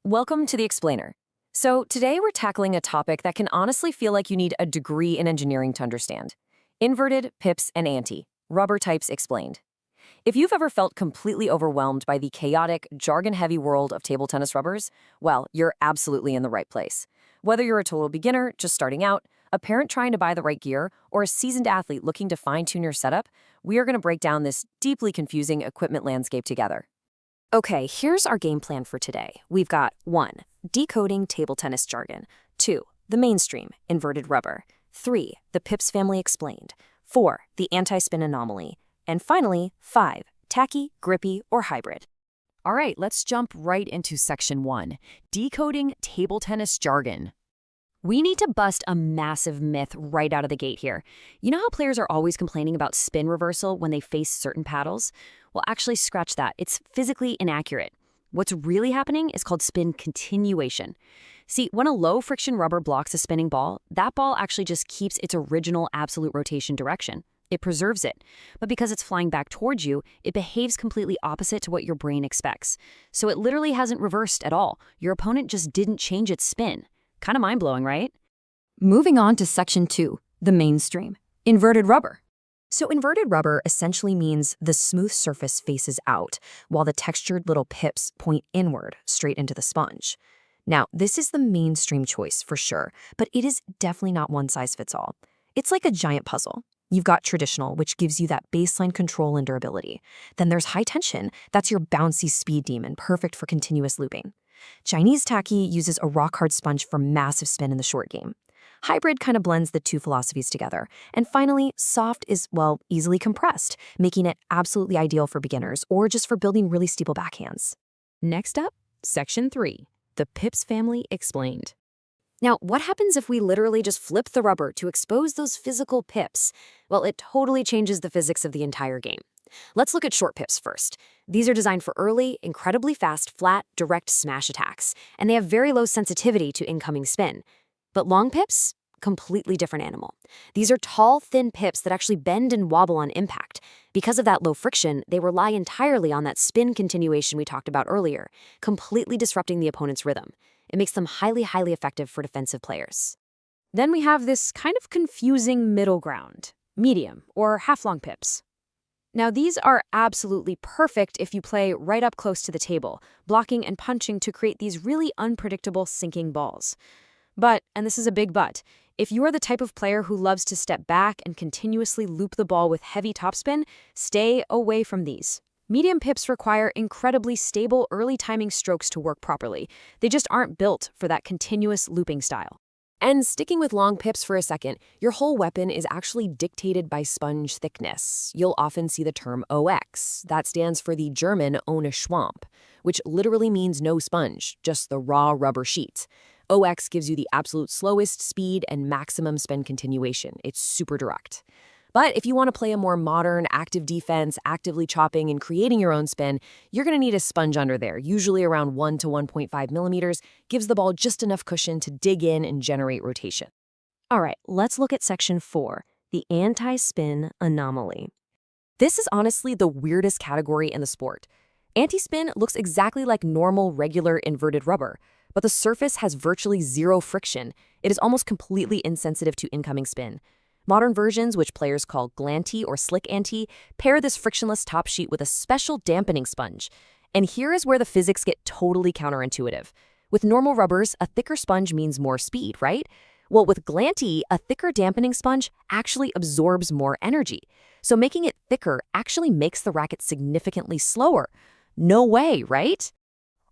Welcome to the Explainer. So, today we're tackling a topic that can honestly feel like you need a degree in engineering to understand. Inverted, pips, and anti. Rubber types explained. If you've ever felt completely overwhelmed by the chaotic, jargon-heavy world of table tennis rubbers, well, you're absolutely in the right place. Whether you're a total beginner, just starting out, a parent trying to buy the right gear, or a seasoned athlete looking to fine-tune your setup, we are going to break down this deeply confusing equipment landscape together. Okay, here's our game plan for today. We've got 1. Decoding table tennis jargon. 2. The mainstream, inverted rubber. 3. The pips family explained. 4. The anti-spin anomaly. And finally, 5. Tacky, grippy, or hybrid. All right, let's jump right into section 1. Decoding table tennis jargon. We need to bust a massive myth right out of the gate here. You know how players are always complaining about spin reversal when they face certain paddles? Well, actually, scratch that. It's physically inaccurate. What's really happening is called spin continuation. See, when a low-friction rubber blocks a spinning ball, that ball actually just keeps its original absolute rotation direction. It preserves it. But because it's flying back towards you, it behaves completely opposite to what your brain expects. So it literally hasn't reversed at all. Your opponent just didn't change its spin. Kind of mind-blowing, right? Moving on to section 2, the mainstream, inverted rubber. So inverted rubber essentially means the smooth surface faces out, while the textured little pips point inward, straight into the sponge. Now, this is the mainstream choice for sure, but it is definitely not one size fits all. It's like a giant puzzle. You've got traditional, which gives you that baseline control and durability. Then there's high tension, that's your bouncy speed demon, perfect for continuous looping. Chinese tacky uses a rock-hard sponge for massive spin in the short game. Hybrid kind of blends the two philosophies together. And finally, soft is, well, easily compressed, making it absolutely ideal for beginners or just for building really steeple backhands. Next up, section 3, the pips family explained. Now, what happens if we literally just flip the rubber to expose those physical pips? Well, it totally changes the physics of the entire game. Let's look at short pips first. These are designed for early, incredibly fast, flat, direct smash attacks, and they have very low sensitivity to incoming spin. But long pips? Completely different animal. These are tall, thin pips that actually bend and wobble on impact. Because of that low friction, they rely entirely on that spin continuation we talked about earlier, completely disrupting the opponent's rhythm. It makes them highly, highly effective for defensive players. Then we have this kind of confusing middle ground, medium or half-long pips. Now, these are absolutely perfect if you play right up close to the table, blocking and punching to create these really unpredictable sinking balls. But, and this is a big but, if you are the type of player who loves to step back and continuously loop the ball with heavy topspin, stay away from these. Medium pips require incredibly stable early timing strokes to work properly. They just aren't built for that continuous looping style. And sticking with long pips for a second, your whole weapon is actually dictated by sponge thickness. You'll often see the term OX. That stands for the German ohne Schwamp, which literally means no sponge, just the raw rubber sheet. OX gives you the absolute slowest speed and maximum spin continuation. It's super direct. But if you want to play a more modern, active defense, actively chopping and creating your own spin, you're going to need a sponge under there, usually around 1 to 1.5 millimeters, gives the ball just enough cushion to dig in and generate rotation. All right, let's look at section 4, the anti-spin anomaly. This is honestly the weirdest category in the sport. Anti-spin looks exactly like normal, regular inverted rubber, but the surface has virtually zero friction. It is almost completely insensitive to incoming spin. Modern versions, which players call glanty or slick anti, pair this frictionless top sheet with a special dampening sponge. And here is where the physics get totally counterintuitive. With normal rubbers, a thicker sponge means more speed, right? Well, with glanty, a thicker dampening sponge actually absorbs more energy. So making it thicker actually makes the racket significantly slower. No way, right?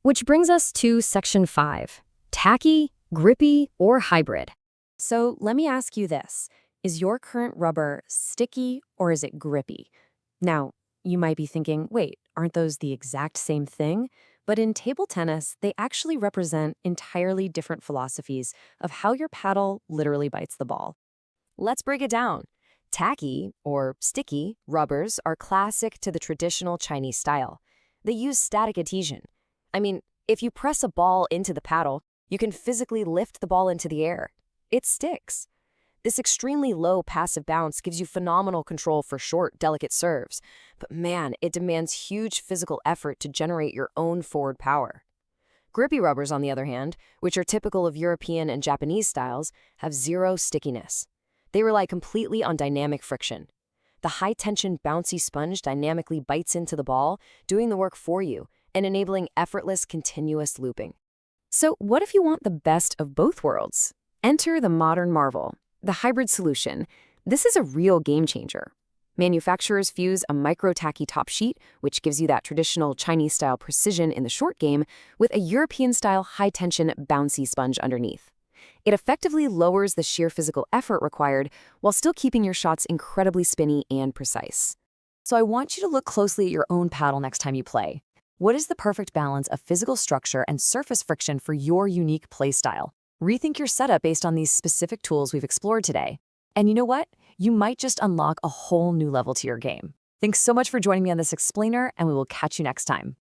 Which brings us to section 5, tacky, grippy, or hybrid. So let me ask you this. Is your current rubber sticky or is it grippy? Now, you might be thinking, wait, aren't those the exact same thing? But in table tennis, they actually represent entirely different philosophies of how your paddle literally bites the ball. Let's break it down. Tacky, or sticky, rubbers are classic to the traditional Chinese style. They use static adhesion. I mean, if you press a ball into the paddle, you can physically lift the ball into the air. It sticks. This extremely low passive bounce gives you phenomenal control for short, delicate serves. But man, it demands huge physical effort to generate your own forward power. Grippy rubbers, on the other hand, which are typical of European and Japanese styles, have zero stickiness. They rely completely on dynamic friction. The high-tension, bouncy sponge dynamically bites into the ball, doing the work for you and enabling effortless, continuous looping. So what if you want the best of both worlds? Enter the modern marvel, the hybrid solution. This is a real game changer. Manufacturers fuse a micro-tacky top sheet, which gives you that traditional Chinese-style precision in the short game, with a European-style high-tension, bouncy sponge underneath. It effectively lowers the sheer physical effort required while still keeping your shots incredibly spinny and precise. So I want you to look closely at your own paddle next time you play. What is the perfect balance of physical structure and surface friction for your unique play style? Rethink your setup based on these specific tools we've explored today. And you know what? You might just unlock a whole new level to your game. Thanks so much for joining me on this explainer, and we will catch you next time.